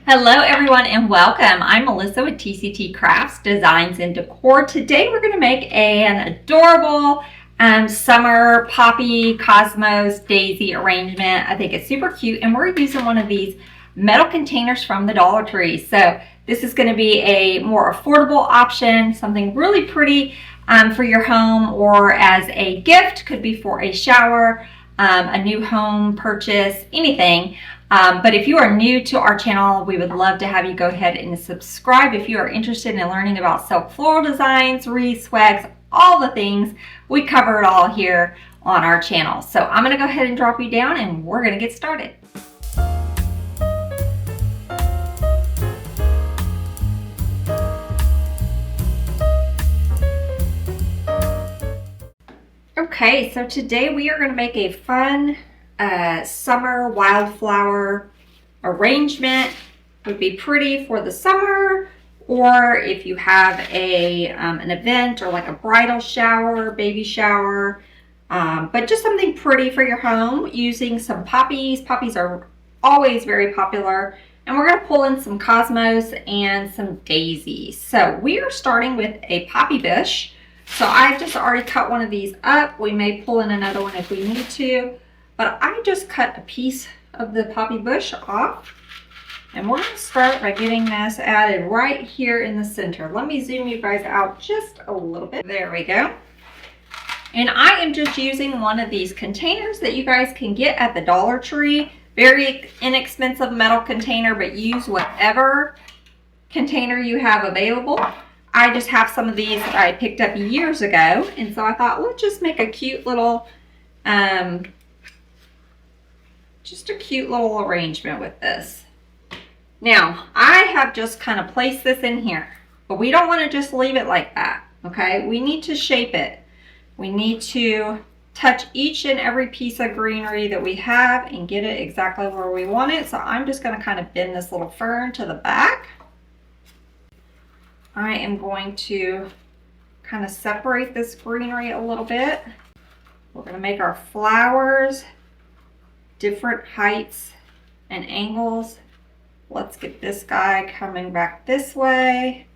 Hello everyone and welcome. I'm Melissa with TCT Crafts, Designs and Decor. Today we're going to make an adorable summer poppy cosmos daisy arrangement. I think it's super cute and we're using one of these metal containers from the Dollar Tree. So this is going to be a more affordable option, something really pretty for your home or as a gift. Could be for a shower, a new home purchase, anything. But if you are new to our channel, we would love to have you go ahead and subscribe if you are interested in learning about silk floral designs, wreaths, swags, all the things. We cover it all here on our channel. So I'm going to go ahead and drop you down and we're going to get started. Okay, so today we are going to make a fun summer wildflower arrangement. Would be pretty for the summer, or if you have an event or like a bridal shower, baby shower, but just something pretty for your home using some poppies. Poppies are always very popular, and we're going to pull in some cosmos and some daisies. So we are starting with a poppy bush. So I've just already cut one of these up. We may pull in another one if we need to, but I just cut a piece of the poppy bush off. And we're going to start by getting this added right here in the center. Let me zoom you guys out just a little bit. There we go. And I am just using one of these containers that you guys can get at the Dollar Tree. Very inexpensive metal container, but use whatever container you have available. I just have some of these that I picked up years ago, and so I thought, let's just make a cute little, just a cute little arrangement with this. Now, I have just kind of placed this in here, but we don't want to just leave it like that, okay? We need to shape it. We need to touch each and every piece of greenery that we have and get it exactly where we want it. So I'm just going to kind of bend this little fern to the back. I am going to kind of separate this greenery a little bit. We're going to make our flowers different heights and angles. Let's get this guy coming back this way.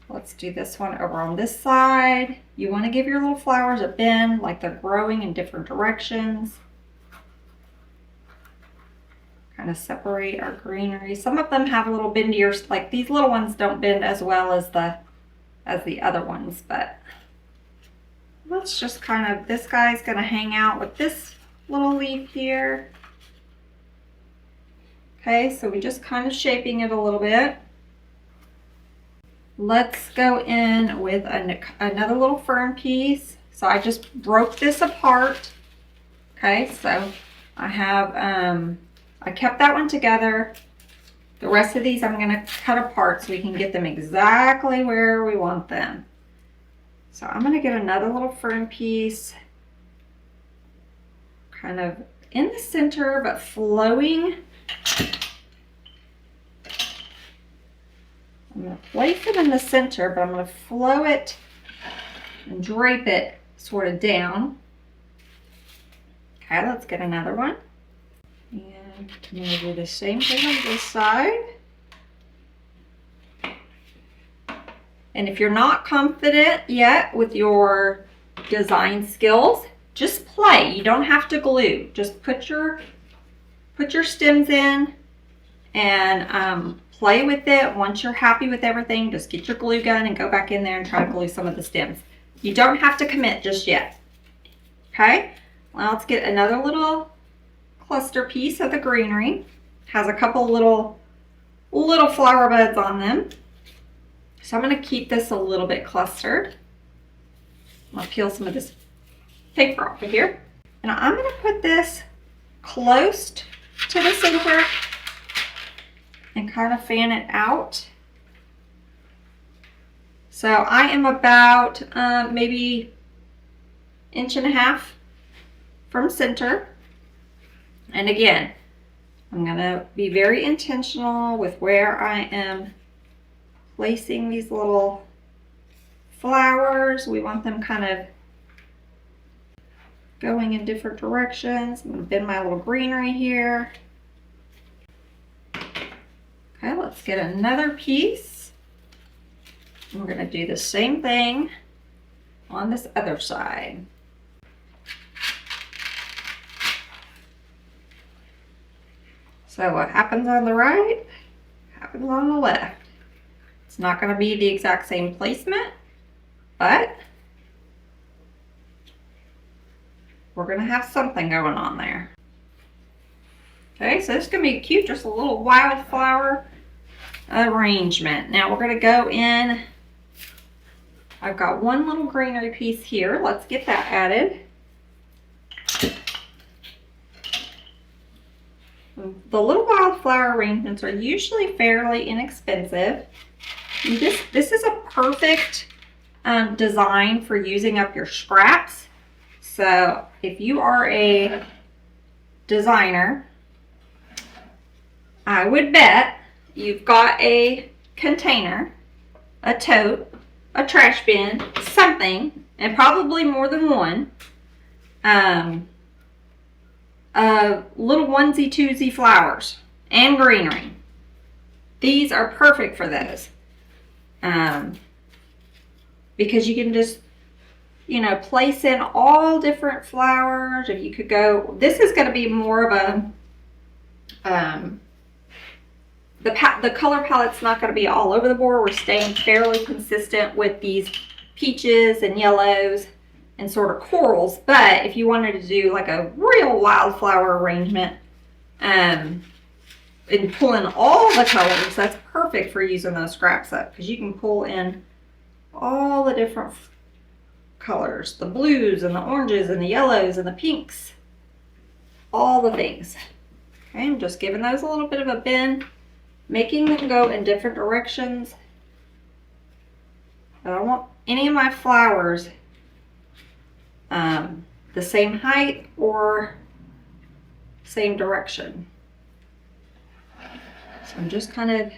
Let's do this one over on this side. You want to give your little flowers a bend, like they're growing in different directions. Kind of separate our greenery. Some of them have a little bendier, like these little ones don't bend as well as the other ones, but let's just kind of, this guy's going to hang out with this little leaf here. Okay, so we're just kind of shaping it a little bit. Let's go in with another little fern piece. So I just broke this apart. Okay, so I have I kept that one together. The rest of these I'm going to cut apart so we can get them exactly where we want them. So I'm going to get another little fern piece kind of in the center but flowing. I'm going to place it in the center, but I'm going to flow it and drape it sort of down. Okay, let's get another one. And I'm going to do the same thing on this side. And if you're not confident yet with your design skills, just play. You don't have to glue. Just put your stems in and play with it. Once you're happy with everything, just get your glue gun and go back in there and try to glue some of the stems. You don't have to commit just yet. Okay, well, let's get another little cluster piece of the greenery. Has a couple little flower buds on them. So I'm going to keep this a little bit clustered. I'll peel some of this paper off of here. And I'm going to put this close to the center and kind of fan it out. So I am about maybe 1.5 inches from center. And again, I'm going to be very intentional with where I am placing these little flowers. We want them kind of going in different directions. I'm going to bend my little greenery here. Okay, let's get another piece. We're going to do the same thing on this other side. So what happens on the right happens on the left. It's not going to be the exact same placement, but we're going to have something going on there. Okay, so this is going to be cute, just a little wildflower arrangement. Now we're going to go in. I've got one little greenery piece here. Let's get that added. The little wildflower arrangements are usually fairly inexpensive. This is a perfect design for using up your scraps. So if you are a designer, I would bet you've got a container, a tote, a trash bin, something, and probably more than one, little onesie twosie flowers and greenery. These are perfect for those, because you can just, you know, place in all different flowers. If you could go, this is going to be more of a the color palette's not going to be all over the board. We're staying fairly consistent with these peaches and yellows and sort of corals. But if you wanted to do like a real wildflower arrangement and pull in all the colors, that's perfect for using those scraps up, because you can pull in all the different colors, the blues and the oranges and the yellows and the pinks, all the things. Okay, I'm just giving those a little bit of a bend, making them go in different directions. I don't want any of my flowers the same height or same direction. So I'm just kind of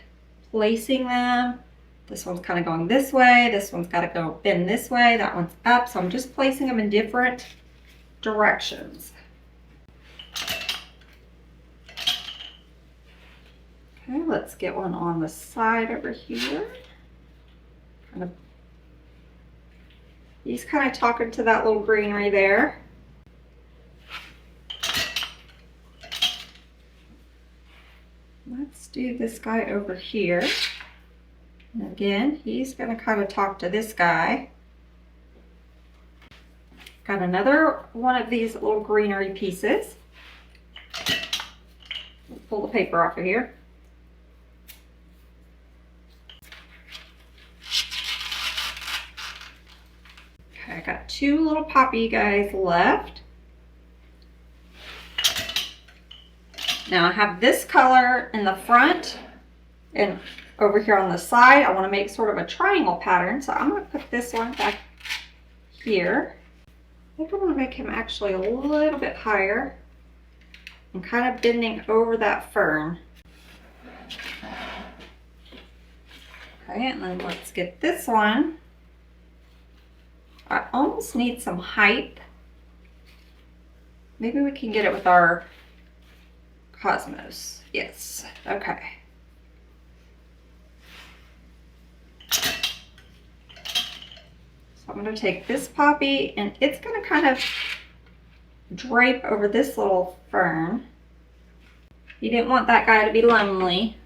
placing them. This one's kind of going this way. This one's got to go bend this way. That one's up. So I'm just placing them in different directions. Okay, let's get one on the side over here. He's kind of talking to that little greenery there. Let's do this guy over here. And again, he's going to kind of talk to this guy. Got another one of these little greenery pieces. Let's pull the paper off of here. Okay, I got two little poppy guys left. Now I have this color in the front and over here on the side. I want to make sort of a triangle pattern, so I'm going to put this one back here. I think I want to make him actually a little bit higher and kind of bending over that fern. Okay, and then let's get this one. I almost need some height. Maybe we can get it with our cosmos. Yes, okay. So I'm going to take this poppy and it's going to kind of drape over this little fern. You didn't want that guy to be lonely,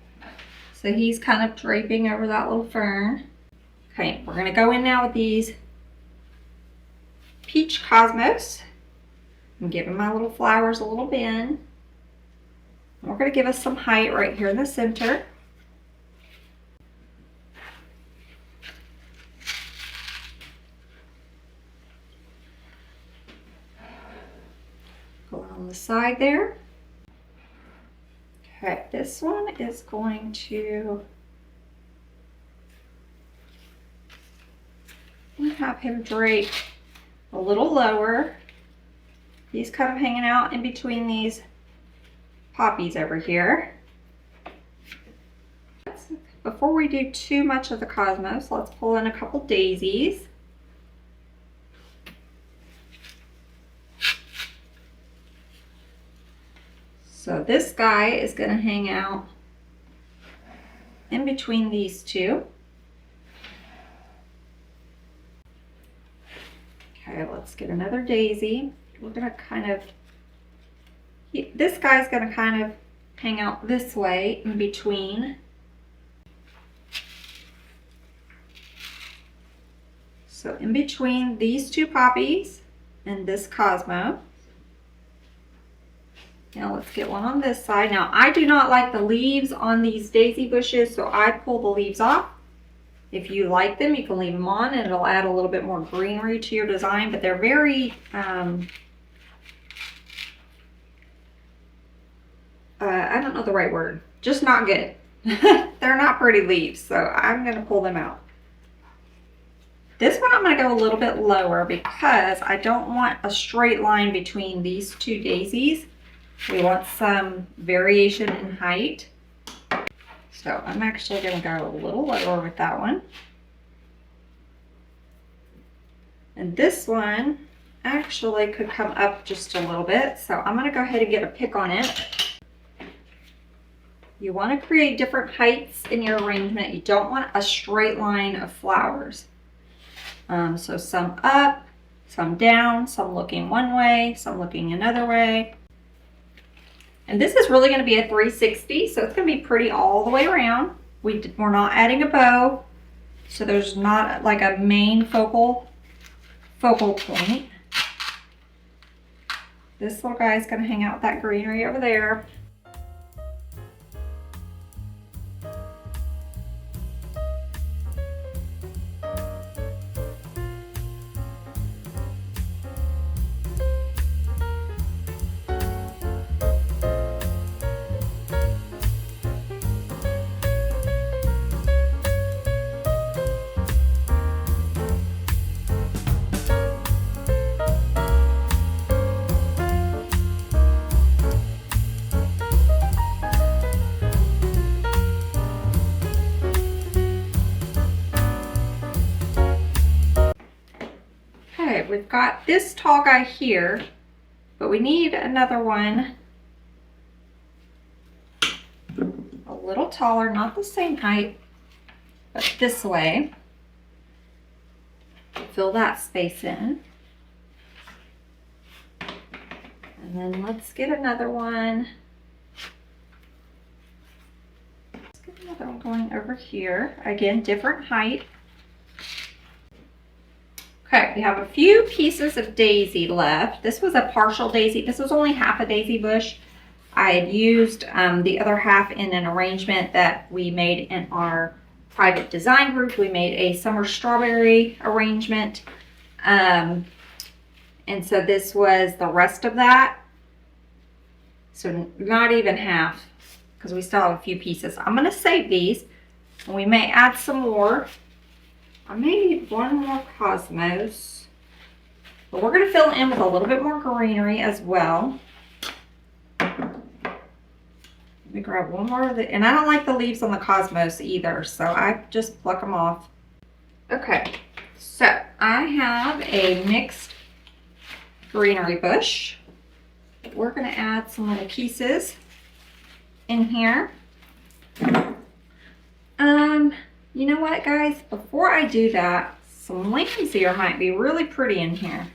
so he's kind of draping over that little fern. Okay, we're going to go in now with these peach cosmos. I'm giving my little flowers a little bend. We're going to give us some height right here in the center. Go on the side there. Okay, this one is going to have him drape a little lower. He's kind of hanging out in between these poppies over here. Before we do too much of the cosmos, let's pull in a couple daisies. So this guy is going to hang out in between these two. Okay, let's get another daisy. We're gonna kind of, this guy's gonna kind of hang out this way in between. So in between these two poppies and this Cosmo. Now let's get one on this side. Now I do not like the leaves on these daisy bushes, so I pull the leaves off. If you like them, you can leave them on and it'll add a little bit more greenery to your design, but they're very, I don't know the right word, just not good. They're not pretty leaves, so I'm gonna pull them out. This one I'm gonna go a little bit lower because I don't want a straight line between these two daisies. We want some variation in height. So I'm actually gonna go a little lower with that one. And this one actually could come up just a little bit. So I'm gonna go ahead and get a pick on it. You wanna create different heights in your arrangement. You don't want a straight line of flowers. So some up, some down, some looking one way, some looking another way. And this is really going to be a 360, so it's going to be pretty all the way around. We're not adding a bow, so there's not like a main focal point. This little guy is going to hang out with that greenery over there. We've got this tall guy here, but we need another one a little taller, not the same height, but this way. Fill that space in. And then let's get another one. Let's get another one going over here. Again, different height. Okay, we have a few pieces of daisy left. This was a partial daisy. This was only half a daisy bush. I had used the other half in an arrangement that we made in our private design group. We made a summer strawberry arrangement. And so this was the rest of that. So not even half, because we still have a few pieces. I'm going to save these, and we may add some more. I may need one more cosmos, but we're going to fill in with a little bit more greenery as well. Let me grab one more of the, and I don't like the leaves on the cosmos either, so I just pluck them off. Okay, so I have a mixed greenery bush. We're going to add some little pieces in here. You know what, guys? Before I do that, some lamb's ear might be really pretty in here.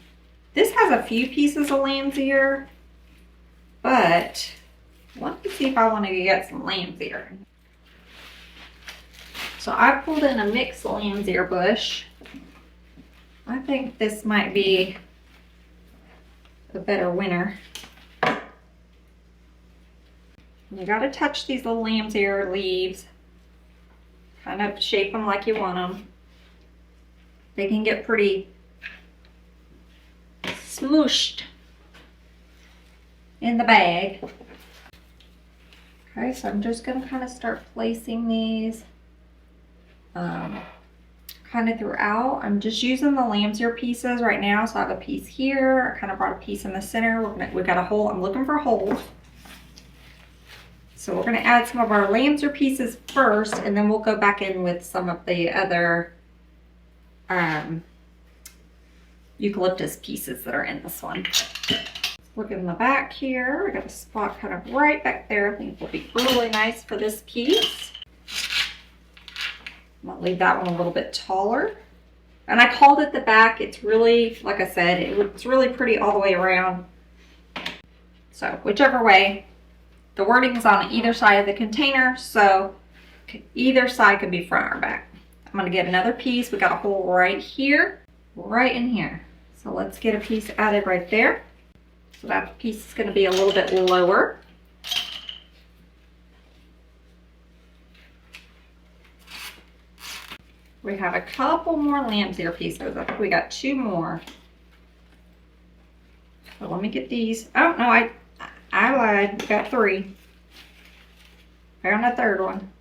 This has a few pieces of lamb's ear, but let me see if I want to get some lamb's ear. So I pulled in a mixed lamb's ear bush. I think this might be a better winner. You got to touch these little lamb's ear leaves. Kind of shape them like you want them. They can get pretty smooshed in the bag. Okay, so I'm just going to kind of start placing these kind of throughout. I'm just using the lamb's ear pieces right now. So I have a piece here. I kind of brought a piece in the center. We've got a hole. I'm looking for holes. So we're going to add some of our lamb's ear pieces first, and then we'll go back in with some of the other eucalyptus pieces that are in this one. Look in the back here. I got a spot kind of right back there. I think will be really nice for this piece. leave that one a little bit taller. And I called it the back. It's really, like I said, it's really pretty all the way around. So whichever way, the wording is on either side of the container, so either side can be front or back. I'm going to get another piece. We got a hole right here, right in here. So let's get a piece added right there. So that piece is going to be a little bit lower. We have a couple more lamb's ear pieces. I think we got 2 more. So let me get these. Oh, no, I lied. We got 3. Found a third one.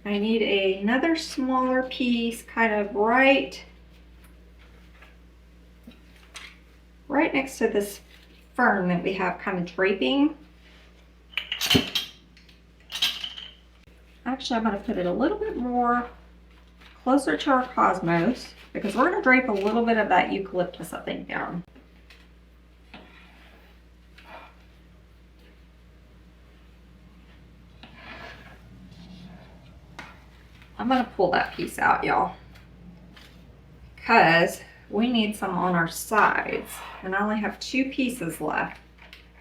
I need another smaller piece kind of right next to this fern that we have kind of draping. Actually, I'm going to put it a little bit more closer to our cosmos because we're going to drape a little bit of that eucalyptus, I think, down. I'm going to pull that piece out, y'all, because we need some on our sides. And I only have 2 pieces left,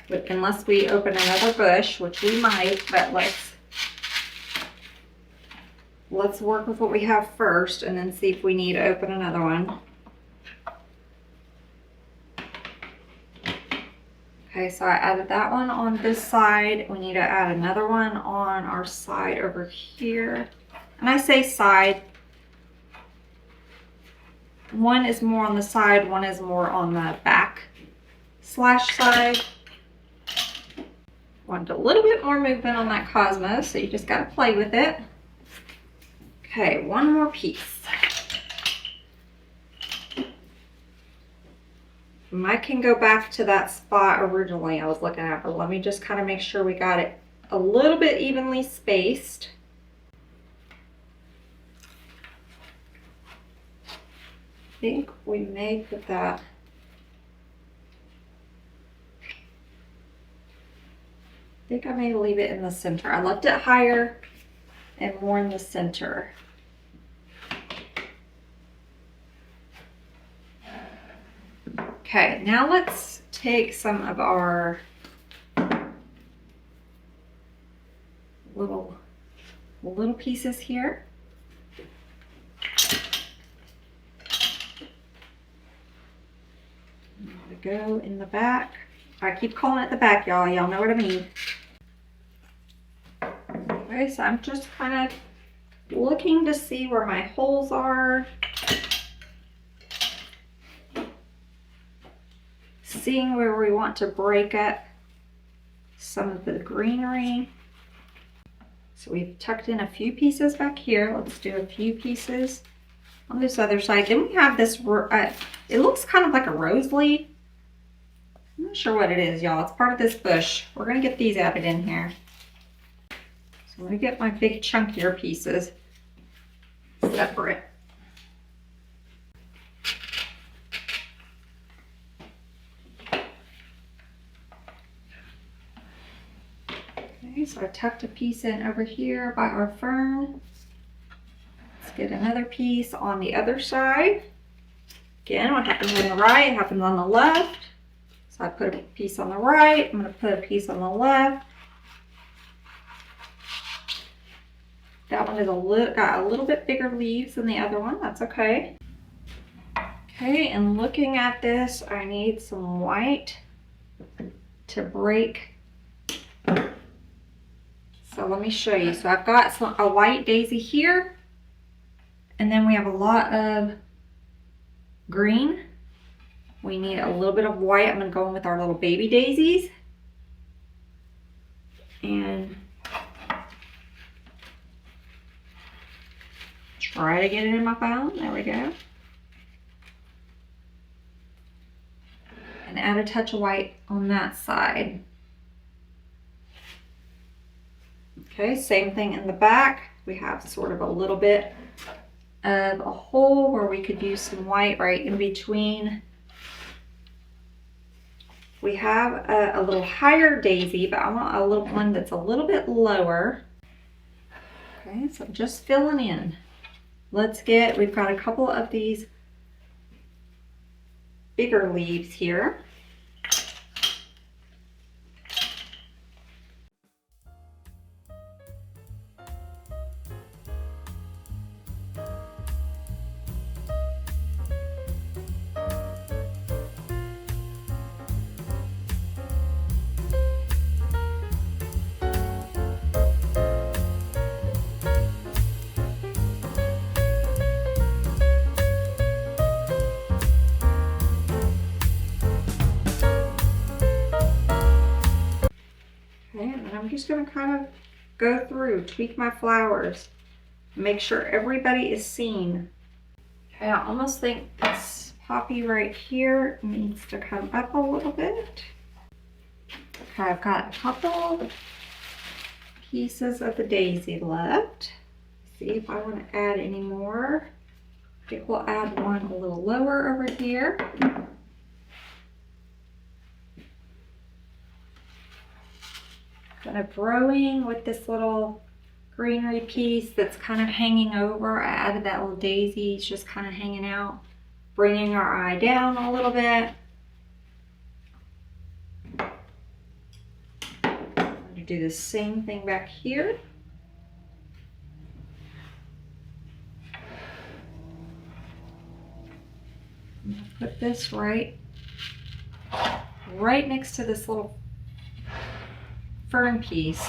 but unless we open another bush, which we might, but let's work with what we have first and then see if we need to open another one. Okay, so I added that one on this side. We need to add another one on our side over here. And I say side. One is more on the side, one is more on the back / side. Want a little bit more movement on that cosmos, so you just got to play with it. Okay, one more piece. I can go back to that spot originally I was looking at, but let me just kind of make sure we got it a little bit evenly spaced. I think we may put that. I think I may leave it in the center. I left it higher and more in the center. Okay, now let's take some of our little pieces here. Go in the back. I keep calling it the back, y'all. Y'all know what I mean. Okay, so I'm just kind of looking to see where my holes are. Seeing where we want to break up some of the greenery. So we've tucked in a few pieces back here. Let's do a few pieces on this other side. Then we have this, it looks kind of like a rose leaf. I'm not sure what it is, y'all. It's part of this bush. We're going to get these added in here. So I'm going to get my big chunkier pieces separate. Okay, so I tucked a piece in over here by our fern. Let's get another piece on the other side. Again, what happens on the right happens on the left. So I put a piece on the right, I'm going to put a piece on the left. That one is got a little bit bigger leaves than the other one, that's okay. Okay, and looking at this, I need some white to break. So let me show you. So I've got a white daisy here, and then we have a lot of green. We need a little bit of white. I'm going to go in with our little baby daisies. And try to get it in my phone. There we go. And add a touch of white on that side. Okay, same thing in the back. We have sort of a little bit of a hole where we could use some white right in between. We have a little higher daisy, but I want a little one that's a little bit lower. Okay, so I'm just filling in. we've got a couple of these bigger leaves here. And I'm just going to kind of go through, tweak my flowers, make sure everybody is seen. Okay, I almost think this poppy right here needs to come up a little bit. Okay, I've got a couple pieces of the daisy left. See if I want to add any more. I think we'll add one a little lower over here. Kind of growing with this little greenery piece that's kind of hanging over. I added that little daisy, it's just kind of hanging out, bringing our eye down a little bit. I'm going to do the same thing back here. I'm going to put this right next to this little fern piece.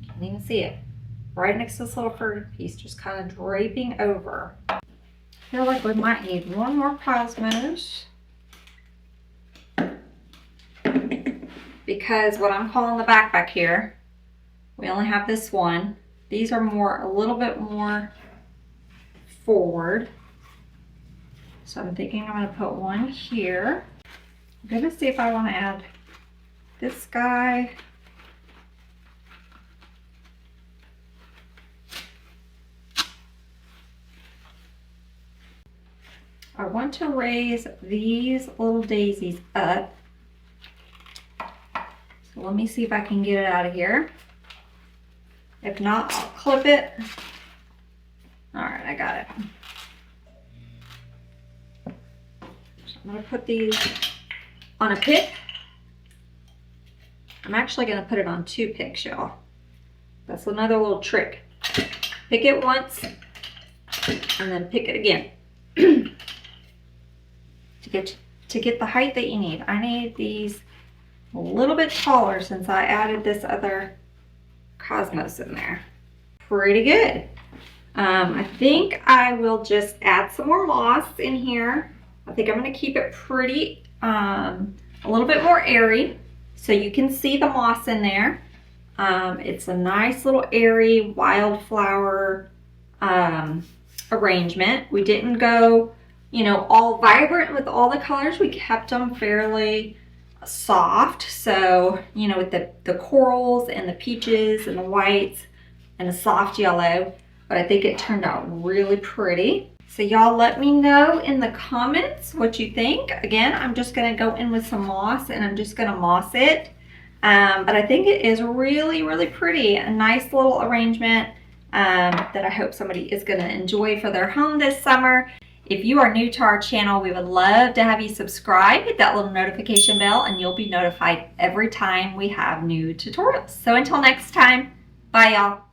Can't even see it. Right next to this little fern piece, just kind of draping over. I feel like we might need one more cosmos, because what I'm calling the back here, we only have this one. These are a little bit more forward. So I'm thinking I'm going to put one here. I'm going to see if I want to add this guy. I want to raise these little daisies up. So let me see if I can get it out of here. If not, I'll clip it. All right, I got it. So I'm going to put these on a pick. I'm actually going to put it on 2 picks, y'all. That's another little trick. Pick it once and then pick it again to get the height that you need. I need these a little bit taller since I added this other cosmos in there. Pretty good. I think I will just add some more moss in here. I think I'm going to keep it pretty a little bit more airy so you can see the moss in there. It's a nice little airy wildflower arrangement. We didn't go, you know, all vibrant with all the colors. We kept them fairly soft. So, you know, with the corals and the peaches and the whites and a soft yellow, but I think it turned out really pretty. So y'all let me know in the comments what you think. Again, I'm just gonna go in with some moss and I'm just gonna moss it. But I think it is really, really pretty. A nice little arrangement that I hope somebody is gonna enjoy for their home this summer. If you are new to our channel, we would love to have you subscribe, hit that little notification bell, and you'll be notified every time we have new tutorials. So until next time, bye y'all.